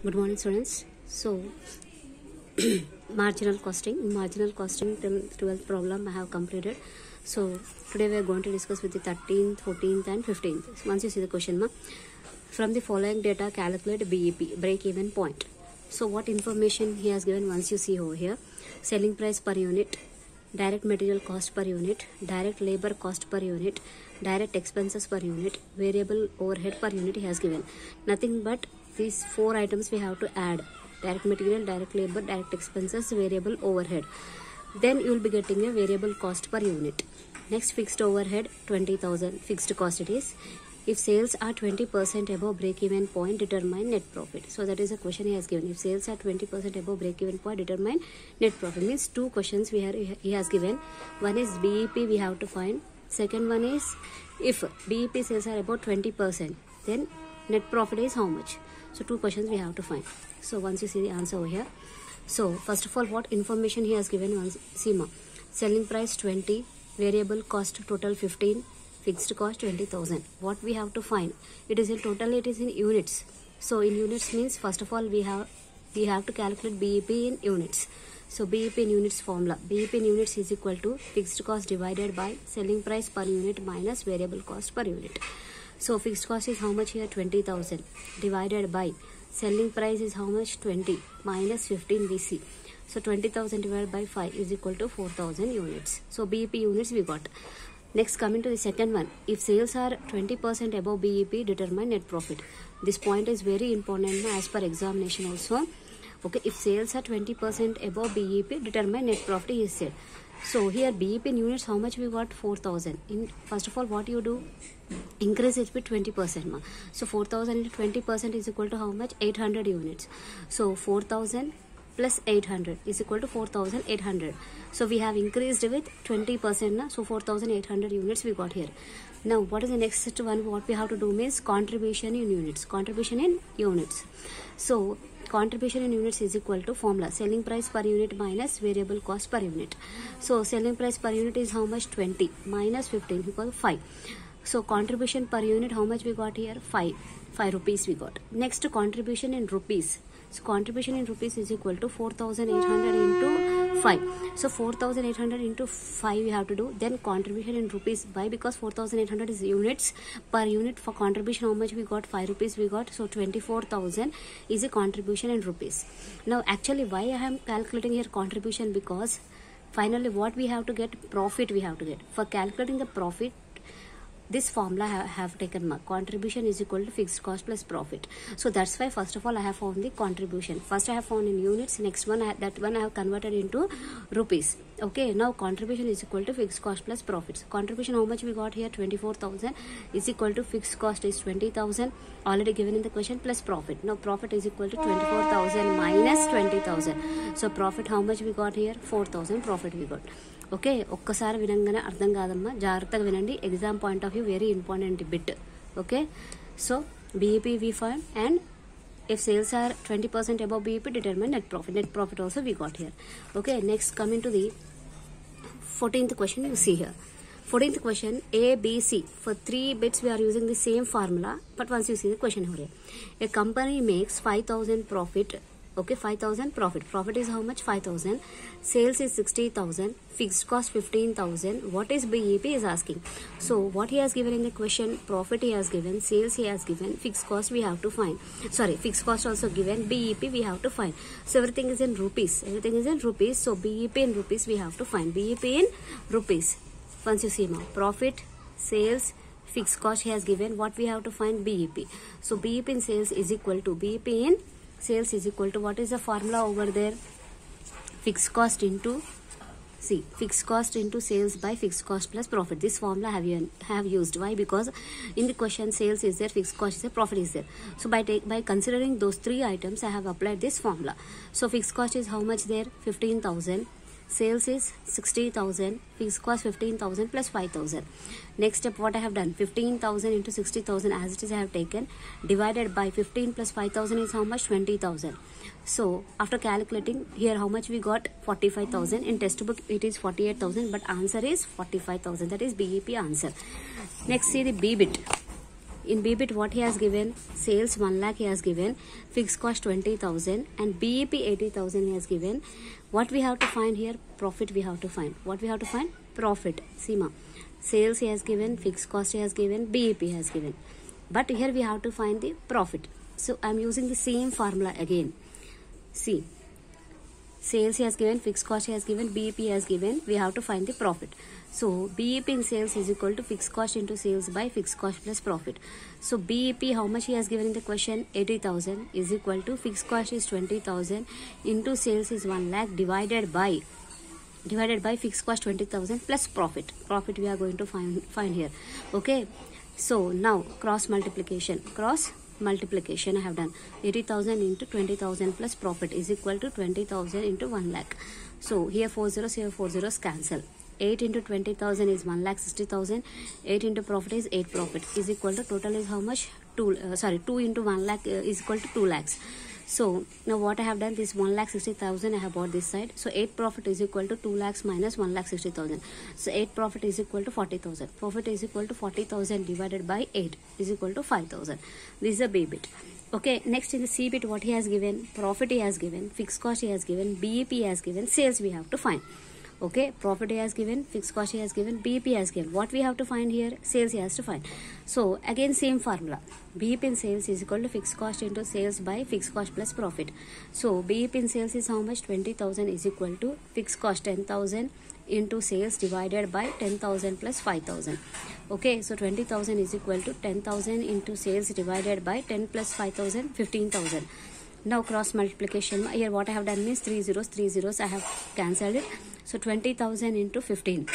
Good morning, students. So, marginal costing till 12th problem I have completed. So, today we are going to discuss with the 13th, 14th and 15th. So, once you see the question, from the following data calculate BEP, break even point. So, what information he has given once you see over here? Selling price per unit, direct material cost per unit, direct labor cost per unit, direct expenses per unit, variable overhead per unit he has given. Nothing but these 4 items we have to add: direct material, direct labor, direct expenses, variable overhead. Then you will be getting a variable cost per unit. Next, fixed overhead 20,000, fixed cost it is. If sales are 20% above break-even point, determine net profit. So that is a question he has given. If sales are 20% above break-even point, determine net profit. Means 2 questions he has given. One is BEP we have to find. Second one is if BEP sales are about 20%, then net profit is how much? So 2 questions we have to find. So once you see the answer over here. So first of all, what information he has given? Once SEMA. Selling price 20, variable cost total 15, fixed cost 20,000. What we have to find? It is in total, it is in units. So in units means first of all we have to calculate BEP in units. So BEP in units formula. BEP in units is equal to fixed cost divided by selling price per unit minus variable cost per unit. So fixed cost is how much here? 20,000 divided by selling price is how much? 20 minus 15 VC. So 20,000 divided by 5 is equal to 4,000 units. So BEP units we got. Next, coming to the second one. If sales are 20% above BEP, determine net profit. This point is very important as per examination also. Okay, if sales are 20% above BEP, determine net profit is said. So here BEP in units, how much we got? 4,000. First of all, what you do? Increase it with 20%. So 4,000 into 20% is equal to how much? 800 units. So 4,000 plus 800 is equal to 4,800. So we have increased with 20%. So 4,800 units we got here. Now what is the next one? What we have to do means contribution in units. Contribution in units. So contribution in units is equal to formula selling price per unit minus variable cost per unit. So selling price per unit is how much? 20 minus 15 equal to 5. So contribution per unit, how much we got here? 5 rupees we got. Next, contribution in rupees. So contribution in rupees is equal to 4,800 into 5. So 4,800 into 5 we have to do. Then contribution in rupees. Why? Because 4,800 is units. Per unit for contribution, how much we got? 5 rupees we got. So 24,000 is a contribution in rupees. Now actually why I am calculating here contribution? Because finally what we have to get? Profit we have to get. For calculating the profit, this formula I have taken. Contribution is equal to fixed cost plus profit. So that's why first of all I have found the contribution. First I have found in units. Next one that one I have converted into rupees. Okay, now contribution is equal to fixed cost plus profits. Contribution, how much we got here? 24,000 is equal to fixed cost is 20,000 already given in the question plus profit. Now profit is equal to 24,000 minus 20,000. So profit, how much we got here? 4,000 profit we got. Okay, ఒక్కసారి వినంగానే అర్థం కాదమ్మా, జాగ్రత్తగా వినండి. Exam point of view very important bit. Okay, so BEP we find, and if sales are 20% above BEP, determine net profit. Net profit also we got here. Okay, next coming to the 14th question, you see here. 14th question, A, B, C. For 3 bits we are using the same formula, but once you see the question over here. A company makes 5,000 profit. Okay, 5,000 profit. Profit is how much? 5,000. Sales is 60,000. Fixed cost 15,000. What is BEP is asking. So what he has given in the question? Profit he has given, sales he has given, fixed cost we have to find. Sorry, fixed cost also given, BEP we have to find. So everything is in rupees. Everything is in rupees. So BEP in rupees we have to find. BEP in rupees. Once you see now, profit, sales, fixed cost he has given. What we have to find? BEP. So BEP in sales is equal to BEP in sales is equal to, what is the formula over there? Fixed cost into, see, fixed cost into sales by fixed cost plus profit. This formula have used. Why? Because in the question sales is there, fixed cost is there, profit is there. So by considering those 3 items, I have applied this formula. So fixed cost is how much there? 15,000. Sales is 60,000, fixed cost 15,000 plus 5,000. Next step, what I have done? 15,000 into 60,000 as it is I have taken, divided by 15 plus 5,000 is how much? 20,000. So after calculating here, how much we got? 45,000. In textbook it is 48,000, but answer is 45,000. That is BEP answer. Next, see the B bit. In B bit, what he has given? Sales 1 lakh he has given, fixed cost 20,000, and BEP 80,000 he has given. What we have to find here? Profit we have to find. What we have to find? Profit. See ma, sales he has given, fixed cost he has given, BEP he has given. But here we have to find the profit. So I am using the same formula again. See, sales he has given, fixed cost he has given, BEP he has given. We have to find the profit. So BEP in sales is equal to fixed cost into sales by fixed cost plus profit. So BEP, how much he has given in the question? 80,000 is equal to fixed cost is 20,000 into sales is 1 lakh divided by fixed cost 20,000 plus profit. Profit we are going to find here. Okay. So now cross multiplication I have done. 80,000 into 20,000 plus profit is equal to 20,000 into 1 lakh. So here 4 zeros, here 4 zeros cancel. 8 into 20,000 is 1,60,000. 8 into profit is 8 profit is equal to total is how much? 2 into 1 lakh is equal to 2 lakhs. So now what I have done, this 1,60,000 I have bought this side. So 8 profit is equal to 2 lakhs minus 1,60,000. So 8 profit is equal to 40,000. Profit is equal to 40,000 divided by 8 is equal to 5,000. This is a B bit. Okay, next in the C bit, what he has given? Profit he has given, fixed cost he has given, BEP he has given, sales we have to find. Okay, profit he has given, fixed cost he has given, BEP he has given. What we have to find here? Sales he has to find. So again same formula. BEP in sales is equal to fixed cost into sales by fixed cost plus profit. So BEP in sales is how much? 20,000 is equal to fixed cost 10,000 into sales divided by 10,000 plus 5,000. Okay, so 20,000 is equal to 10,000 into sales divided by 10 plus 5,000, 15,000. Now cross multiplication. Here what I have done means 3 zeros I have cancelled it. So 20,000 into 15.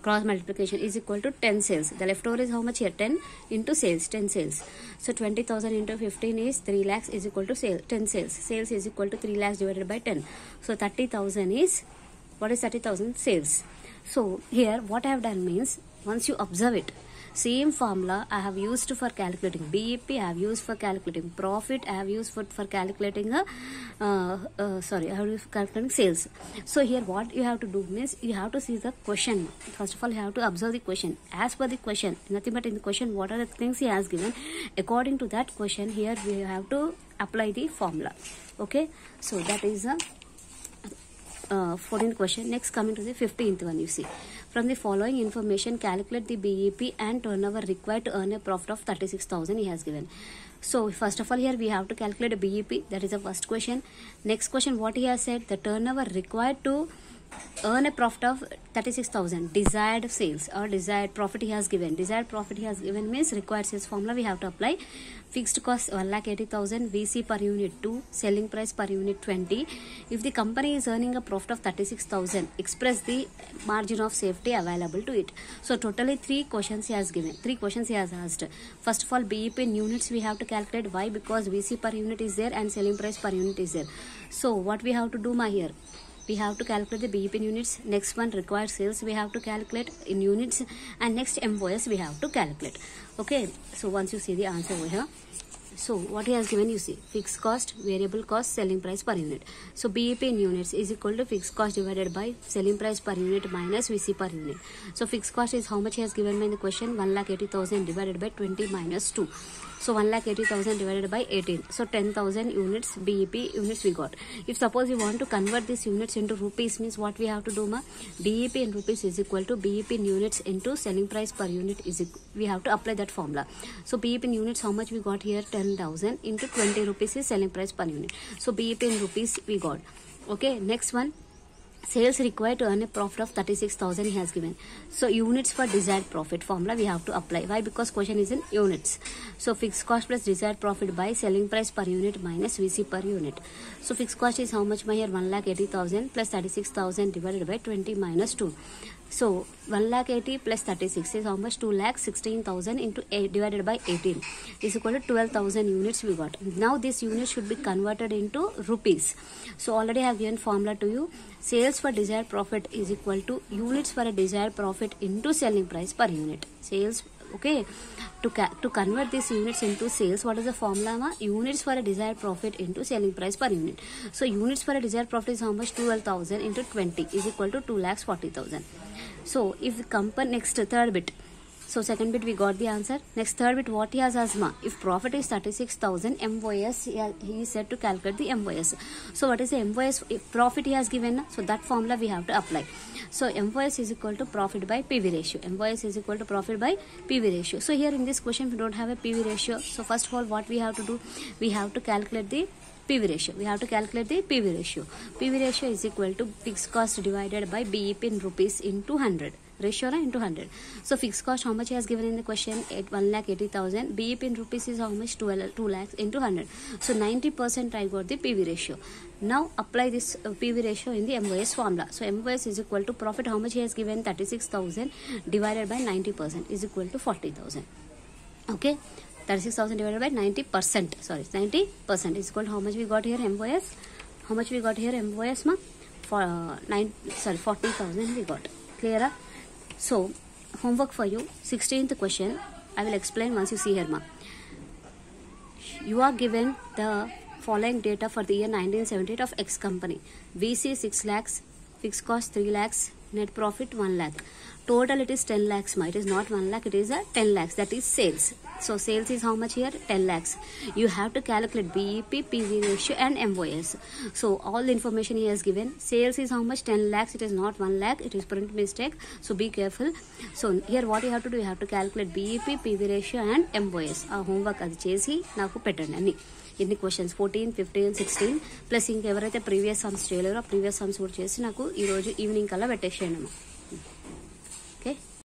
Cross multiplication is equal to 10 sales. The leftover is how much here? 10 into sales, 10 sales. So 20,000 into 15 is 3 lakhs is equal to 10 sales. Sales is equal to 3 lakhs divided by 10. So 30,000 is, what is 30,000? Sales. So here what I have done means, once you observe it, same formula I have used for calculating BEP, I have used for calculating profit, I have used for calculating calculating sales. So here what you have to do means, you have to see the question. First of all, you have to observe the question. As per the question, nothing but in the question, what are the things he has given? According to that question, here we have to apply the formula. Okay, so that is a 14th question. Next, coming to the 15th one, you see. From the following information, calculate the BEP and turnover required to earn a profit of 36,000 he has given. So first of all, here we have to calculate a BEP. That is the first question. Next question, what he has said, the turnover required to earn a profit of 36,000. Desired sales or desired profit he has given. Desired profit he has given means required sales formula we have to apply. Fixed cost 1,80,000, VC per unit 2, selling price per unit 20. If the company is earning a profit of 36,000, express the margin of safety available to it. So totally 3 questions he has given. 3 questions he has asked. First of all, BEP in units we have to calculate. Why? Because VC per unit is there and selling price per unit is there. So what we have to do here? We have to calculate the BEP in units. Next one, required sales we have to calculate in units, and next MOS we have to calculate. Okay, so once you see the answer over here, so what he has given, you see, fixed cost, variable cost, selling price per unit. So BEP in units is equal to fixed cost divided by selling price per unit minus VC per unit. So fixed cost is how much he has given me in the question? 1,80,000 divided by 20 minus 2. So 1,80,000 divided by 18. So 10,000 units BEP units we got. If suppose you want to convert these units into rupees, means what we have to do, BEP in rupees is equal to BEP in units into selling price per unit is equal. We have to apply that formula. So BEP in units, how much we got here? 10,000 into 20 rupees is selling price per unit. So BEP in rupees we got. Okay, next one. Sales required to earn a profit of 36,000 he has given. So units for desired profit formula we have to apply. Why? Because question is in units. So fixed cost plus desired profit by selling price per unit minus VC per unit. So fixed cost is how much here? 1,80,000 plus 36,000 divided by 20 minus 2. So 1,80,000 plus 36 is how much? 2,16,000 into 8 divided by 18 is equal to 12,000 units we got. Now this unit should be converted into rupees. So already I have given formula to you. Sales for desired profit is equal to units for a desired profit into selling price per unit. Sales, okay. To convert these units into sales, what is the formula? Units for a desired profit into selling price per unit. So units for a desired profit is how much? 12,000 into 20 is equal to 2,40,000. So if the company, next third bit. So second bit we got the answer. Next third bit, what he has asked ma, if profit is 36,000 MOS, he is said to calculate the MOS. So what is the MOS? If profit he has given, so that formula we have to apply. So MOS is equal to profit by PV ratio. MOS is equal to profit by PV ratio. So here in this question we don't have a PV ratio. So first of all what we have to do, we have to calculate the PV ratio. We have to calculate the PV ratio. PV ratio is equal to fixed cost divided by BEP in rupees into 100. Ratio into 100. So fixed cost how much he has given in the question? 1,80,000. BEP in rupees is how much? 2 lakhs into 100. So 90% I got the PV ratio. Now apply this PV ratio in the MOS formula. So MOS is equal to profit how much he has given? 36,000 divided by 90% is equal to 40,000. Okay. 36,000 divided by 90%. Sorry, 90% is equal to how much we got here? MOS. How much we got here? MOS ma? 40,000 we got. Clear? So, homework for you, 16th question, I will explain once you see here ma. You are given the following data for the year 1978 of X company. VC 6 lakhs, fixed cost 3 lakhs, net profit 1 lakh. Total it is 10 lakhs ma. It is not 1 lakh, it is a 10 lakhs. That is sales. So sales is how much here? 10 lakhs. You have to calculate BEP, PV ratio and MOS. So all the information he has given. Sales is how much? 10 lakhs. It is not 1 lakh. It is print mistake. So be careful. So here what you have to do, you have to calculate BEP, PV ratio and MOS. Homework అది చేసి నాకు పెట్టండి అన్ని. ఎన్ని questions 14, 15, 16 plus ఇంకెవరైతే previous sums చేయలేరో previous sums కూడా చేసి నాకు ఈరోజు ఈవినింగ్ కల్లా పెట్టేసేయండి అమ్మా.